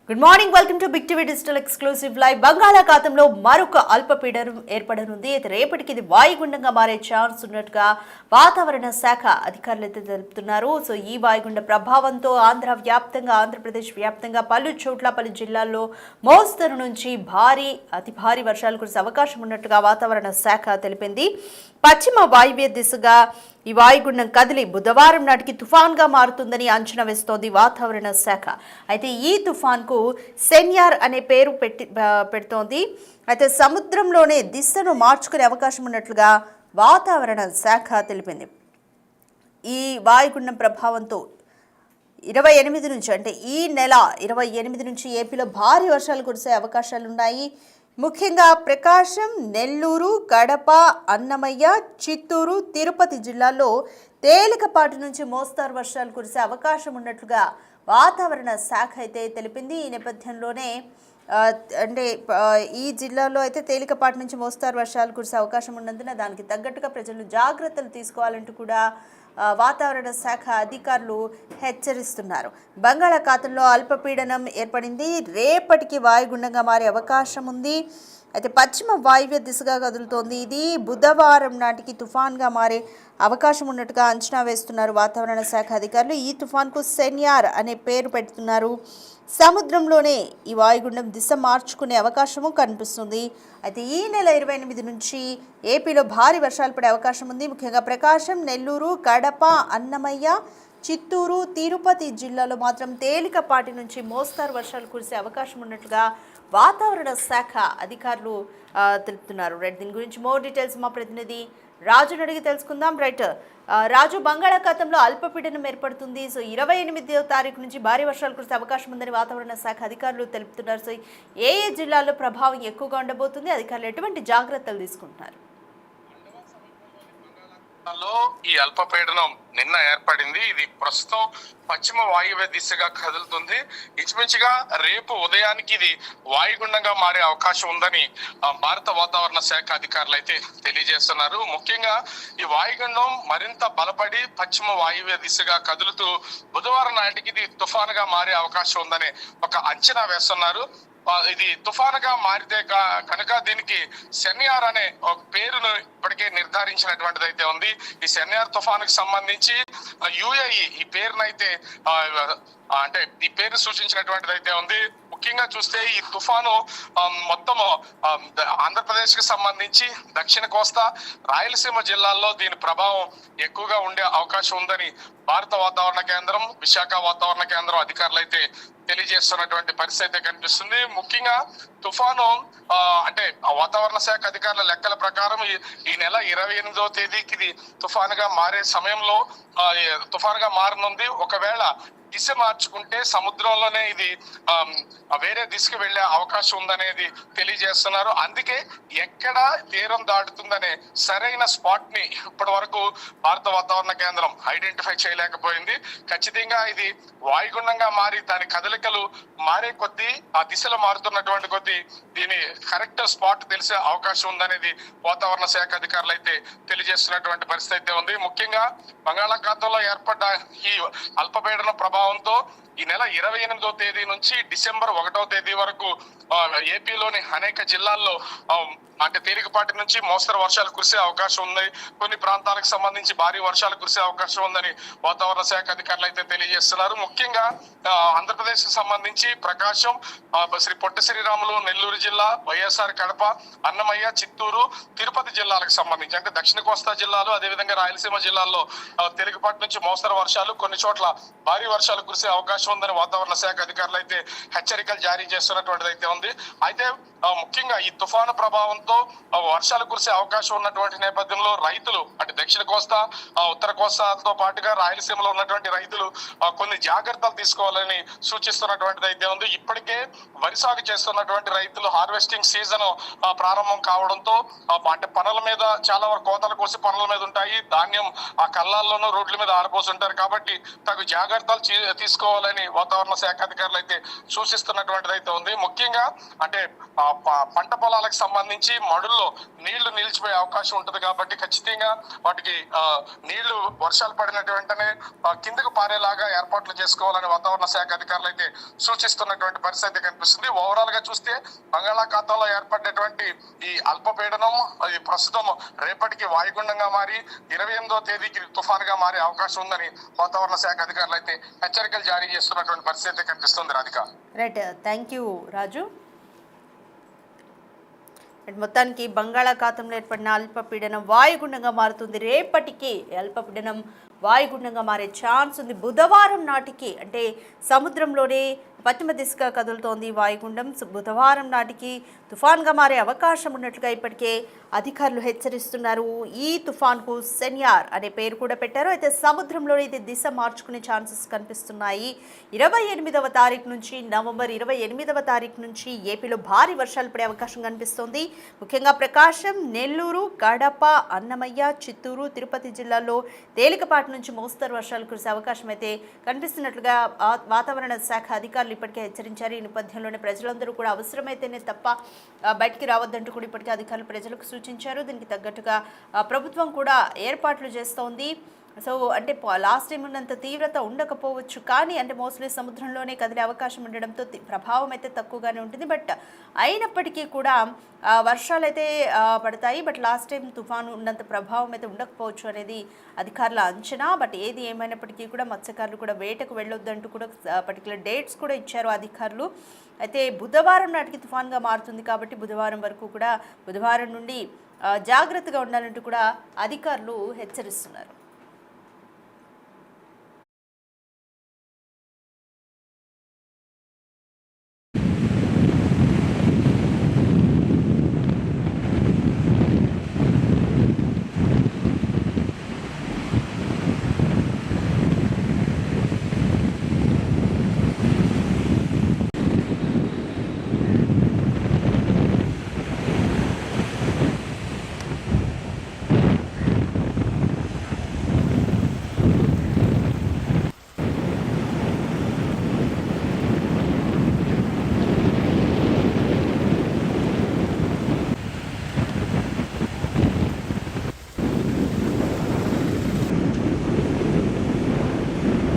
Good morning, welcome to big TV digital exclusive live. బంగాళాఖాతంలో మరొక అల్పపీడనం ఏర్పడనుంది. అయితే రేపటికి ఇది వాయుగుండంగా మారే ఛాన్స్ ఉన్నట్టుగా వాతావరణ శాఖ అధికారులు అయితే తెలుపుతున్నారు. సో ఈ వాయుగుండ ప్రభావంతో ఆంధ్రప్రదేశ్ వ్యాప్తంగా పలు చోట్ల పలు జిల్లాల్లో మోస్తరు నుంచి అతి భారీ వర్షాలు కురిసే అవకాశం ఉన్నట్టుగా వాతావరణ శాఖ తెలిపింది. పశ్చిమ వాయువ్య దిశగా ఈ వాయుగుండం కదిలి బుధవారం నాటికి తుఫాన్గా మారుతుందని అంచనా వేస్తోంది వాతావరణ శాఖ. అయితే ఈ తుఫాన్కు సెన్యార్ అనే పేరు పెడుతోంది. అయితే సముద్రంలోనే దిశను మార్చుకునే అవకాశం ఉన్నట్లుగా వాతావరణ శాఖ తెలిపింది. ఈ వాయుగుండం ప్రభావంతో 28 నుంచి అంటే ఈ నెల 28 నుంచి ఏపీలో భారీ వర్షాలు కురిసే అవకాశాలున్నాయి. ముఖ్యంగా ప్రకాశం, నెల్లూరు, కడప, అన్నమయ్య, చిత్తూరు, తిరుపతి జిల్లాల్లో తేలికపాటి నుంచి మోస్తారు వర్షాలు కురిసే అవకాశం ఉన్నట్లుగా వాతావరణ శాఖ అయితే తెలిపింది. ఈ నేపథ్యంలోనే ఈ జిల్లాలో అయితే తేలికపాటి నుంచి మోస్తారు వర్షాలు కురిసే అవకాశం ఉన్నందున దానికి తగ్గట్టుగా ప్రజలు జాగ్రత్తలు తీసుకోవాలంటూ కూడా వాతావరణ శాఖ అధికారులు హెచ్చరిస్తున్నారు. బంగాళాఖాతంలో అల్పపీడనం ఏర్పడింది. రేపటికి వాయుగుండంగా మారే అవకాశం ఉంది. అయితే పశ్చిమ వాయువ్య దిశగా కదులుతోంది. ఇది బుధవారం నాటికి తుఫాన్గా మారే అవకాశం ఉన్నట్టుగా అంచనా వేస్తున్నారు వాతావరణ శాఖ అధికారులు. ఈ తుఫాన్కు సెన్యార్ అనే పేరు పెడుతున్నారు. సముద్రంలోనే ఈ వాయుగుండం దిశ మార్చుకునే అవకాశము కనిపిస్తుంది. అయితే ఈ నెల 28 నుంచి ఏపీలో భారీ వర్షాలు పడే అవకాశం ఉంది. ముఖ్యంగా ప్రకాశం, నెల్లూరు, కడప, అన్నమయ్య, చిత్తూరు, తిరుపతి జిల్లాలో మాత్రం తేలికపాటి నుంచి మోస్తారు వర్షాలు కురిసే అవకాశం ఉన్నట్లుగా వాతావరణ శాఖ అధికారులు తెలుపుతున్నారు. రైట్, దీని గురించి మోర్ డీటెయిల్స్ మా ప్రతినిధి రాజుని అడిగి తెలుసుకుందాం. రైట్ రాజు, బంగాళాఖాతంలో అల్పపీడనం ఏర్పడుతుంది. సో 28వ తారీఖు నుంచి భారీ వర్షాలు కురిసే అవకాశం ఉందని వాతావరణ శాఖ అధికారులు తెలుపుతున్నారు. సో ఏ జిల్లాల్లో ప్రభావం ఎక్కువగా ఉండబోతుంది, అధికారులు ఎటువంటి జాగ్రత్తలు తీసుకుంటున్నారు? ఈ అల్పపీడనం నిన్న ఏర్పడింది. ఇది ప్రస్తుతం పశ్చిమ వాయువ్య దిశగా కదులుతుంది. ఇంచుమించుగా రేపు ఉదయానికి ఇది వాయుగుండంగా మారే అవకాశం ఉందని భారత వాతావరణ శాఖ అధికారులు అయితే తెలియజేస్తున్నారు. ముఖ్యంగా ఈ వాయుగుండం మరింత బలపడి పశ్చిమ వాయువ్య దిశగా కదులుతూ బుధవారం నాటికి ఇది తుఫానుగా మారే అవకాశం ఉందని ఒక అంచనా వేస్తున్నారు. ఇది తుఫానుగా మారితే కనుక దీనికి సెన్యార్ అనే ఒక పేరును ఇప్పటికే నిర్ధారించినటువంటిది అయితే ఉంది. ఈ సెన్యార్ తుఫానుకు సంబంధించి యుఏఈ ఈ పేరునైతే అంటే ఈ పేరు సూచించినటువంటిది అయితే ఉంది. ముఖ్యంగా చూస్తే ఈ తుఫాను మొత్తం ఆంధ్రప్రదేశ్ కి సంబంధించి దక్షిణ కోస్తా, రాయలసీమ జిల్లాల్లో దీని ప్రభావం ఎక్కువగా ఉండే అవకాశం ఉందని భారత వాతావరణ కేంద్రం, విశాఖ వాతావరణ కేంద్రం అధికారులు అయితే తెలియజేస్తున్నటువంటి పరిస్థితి అయితే కనిపిస్తుంది. ముఖ్యంగా తుఫాను అంటే వాతావరణ శాఖ అధికారుల లెక్కల ప్రకారం ఈ నెల 28వ తేదీకి ఇది తుఫానుగా మారే సమయంలో తుఫానుగా మారనుంది. ఒకవేళ దిశ మార్చుకుంటే సముద్రంలోనే ఇది వేరే దిశకు వెళ్లే అవకాశం ఉందనేది తెలియజేస్తున్నారు. అందుకే ఎక్కడ తీరం దాటుతుందనే సరైన స్పాట్ ని ఇప్పటి వరకు భారత వాతావరణ కేంద్రం ఐడెంటిఫై చేయలేకపోయింది. ఖచ్చితంగా ఇది వాయుగుండంగా మారి దాని కదలికలు మారే కొద్దీ, ఆ దిశలో మారుతున్నటువంటి కొద్దీ దీని కరెక్ట్ స్పాట్ తెలిసే అవకాశం ఉందనేది వాతావరణ శాఖ అధికారులు అయితే తెలియజేస్తున్నటువంటి పరిస్థితి అయితే ఉంది. ముఖ్యంగా బంగాళాఖాతంలో ఏర్పడ్డ ఈ అల్పపీడన ప్రభావంతో ఈ నెల 28వ తేదీ నుంచి డిసెంబర్ 1వ తేదీ వరకు ఏపీలోని అనేక జిల్లాల్లో అంటే తేలికపాటి నుంచి మోస్తరు వర్షాలు కురిసే అవకాశం ఉంది. కొన్ని ప్రాంతాలకు సంబంధించి భారీ వర్షాలు కురిసే అవకాశం ఉందని వాతావరణ శాఖ అధికారులు అయితే తెలియజేస్తున్నారు. ముఖ్యంగా ఆంధ్రప్రదేశ్ కి సంబంధించి ప్రకాశం, శ్రీ పొట్టి శ్రీరాములు నెల్లూరు జిల్లా, వైఎస్ఆర్ కడప, అన్నమయ్య, చిత్తూరు, తిరుపతి జిల్లాలకు సంబంధించి అంటే దక్షిణ కోస్తా జిల్లాలు, అదేవిధంగా రాయలసీమ జిల్లాల్లో తేలికపాటి నుంచి మోస్తరు వర్షాలు, కొన్ని చోట్ల భారీ వర్షాలు కురిసే అవకాశం ఉందని వాతావరణ శాఖ అధికారులు అయితే హెచ్చరికలు జారీ చేస్తున్నటువంటిది అయితే ఉంది. అయితే ముఖ్యంగా ఈ తుఫాను ప్రభావంతో వర్షాలు కురిసే అవకాశం ఉన్నటువంటి నేపథ్యంలో రైతులు అంటే దక్షిణ కోస్తా, ఉత్తర కోస్తాతో పాటుగా రాయలసీమలో ఉన్నటువంటి రైతులు కొన్ని జాగ్రత్తలు తీసుకోవాలని సూచిస్తున్నటువంటిది అయితే ఉంది. ఇప్పటికే వరి సాగు చేస్తున్నటువంటి రైతులు హార్వెస్టింగ్ సీజన్ ప్రారంభం కావడంతో అంటే పనుల మీద చాలా వరకు కోతలు కోసి పనుల మీద ఉంటాయి. ధాన్యం ఆ కళ్ళాల్లోనూ రోడ్ల మీద ఆరపోసి ఉంటారు. కాబట్టి తగు జాగ్రత్తలు తీసుకోవాలని ఉండాలని వాతావరణ శాఖ అధికారులు అయితే సూచిస్తున్నటువంటిది అయితే ఉంది. ముఖ్యంగా అంటే పంట పొలాలకు సంబంధించి మడుల్లో నీళ్లు నిలిచిపోయే అవకాశం ఉంటుంది కాబట్టి ఖచ్చితంగా వాటికి నీళ్లు వర్షాలు పడినట్టు వెంటనే కిందకు పారేలాగా ఏర్పాట్లు చేసుకోవాలని వాతావరణ శాఖ అధికారులు అయితే సూచిస్తున్నటువంటి పరిస్థితి కనిపిస్తుంది. ఓవరాల్ గా చూస్తే బంగాళాఖాతంలో ఏర్పడినటువంటి ఈ అల్పపీడనం అది ప్రస్తుతం రేపటికి వాయుగుండంగా మారి 28వ తేదీకి తుఫాన్ గా మారే అవకాశం ఉందని వాతావరణ శాఖ అధికారులు అయితే హెచ్చరికలు జారీ చేస్తున్నటువంటి పరిస్థితి కనిపిస్తుంది. రాధిక. రైట్, థ్యాంక్ యూ రాజు. మొత్తానికి బంగాళాఖాతంలో ఏర్పడిన అల్పపీడనం వాయుగుండంగా మారుతుంది. రేపటికి అల్పపీడనం వాయుగుండంగా మారే ఛాన్స్ ఉంది. బుధవారం నాటికి అంటే సముద్రంలోనే పశ్చిమ దిశగా కదులుతోంది వాయుగుండం. బుధవారం నాటికి తుఫాన్గా మారే అవకాశం ఉన్నట్లుగా ఇప్పటికే అధికారులు హెచ్చరిస్తున్నారు. ఈ తుఫాన్కు సెన్యార్ అనే పేరు కూడా పెట్టారు. అయితే సముద్రంలో ఇది దిశ మార్చుకునే ఛాన్సెస్ కనిపిస్తున్నాయి. 28వ తారీఖు నుంచి నవంబర్ 28వ తారీఖు నుంచి ఏపీలో భారీ వర్షాలు పడే అవకాశం కనిపిస్తోంది. ముఖ్యంగా ప్రకాశం, నెల్లూరు, కడప, అన్నమయ్య, చిత్తూరు, తిరుపతి జిల్లాల్లో తేలికపాటి నుంచి మోస్తరు వర్షాలు కురిసే అవకాశం అయితే కనిపిస్తున్నట్లుగా వాతావరణ శాఖ అధికారులు ఇప్పటికే హెచ్చరించారు. ఈ నేపథ్యంలోనే ప్రజలందరూ కూడా అవసరమైతేనే తప్ప బయటికి రావద్దంటూ కూడా ఇప్పటికే అధికారులు ప్రజలకు సూచించారు. దీనికి తగ్గట్టుగా ప్రభుత్వం కూడా ఏర్పాట్లు చేస్తోంది. సో అంటే లాస్ట్ టైం ఉన్నంత తీవ్రత ఉండకపోవచ్చు, కానీ అంటే మోస్ట్లీ సముద్రంలోనే కదిలే అవకాశం ఉండడంతో ప్రభావం అయితే తక్కువగానే ఉంటుంది. బట్ అయినప్పటికీ కూడా వర్షాలు అయితే పడతాయి. బట్ లాస్ట్ టైం తుఫాను ఉన్నంత ప్రభావం అయితే ఉండకపోవచ్చు అనేది అధికారుల అంచనా. బట్ ఏది ఏమైనప్పటికీ కూడా మత్స్యకారులు కూడా వేటకు వెళ్ళొద్దంటూ కూడా పర్టికులర్ డేట్స్ కూడా ఇచ్చారు అధికారులు. అయితే బుధవారం నాటికి తుఫాన్గా మారుతుంది కాబట్టి బుధవారం వరకు కూడా బుధవారం నుండి జాగ్రత్తగా ఉండాలంటూ కూడా అధికారులు హెచ్చరిస్తున్నారు.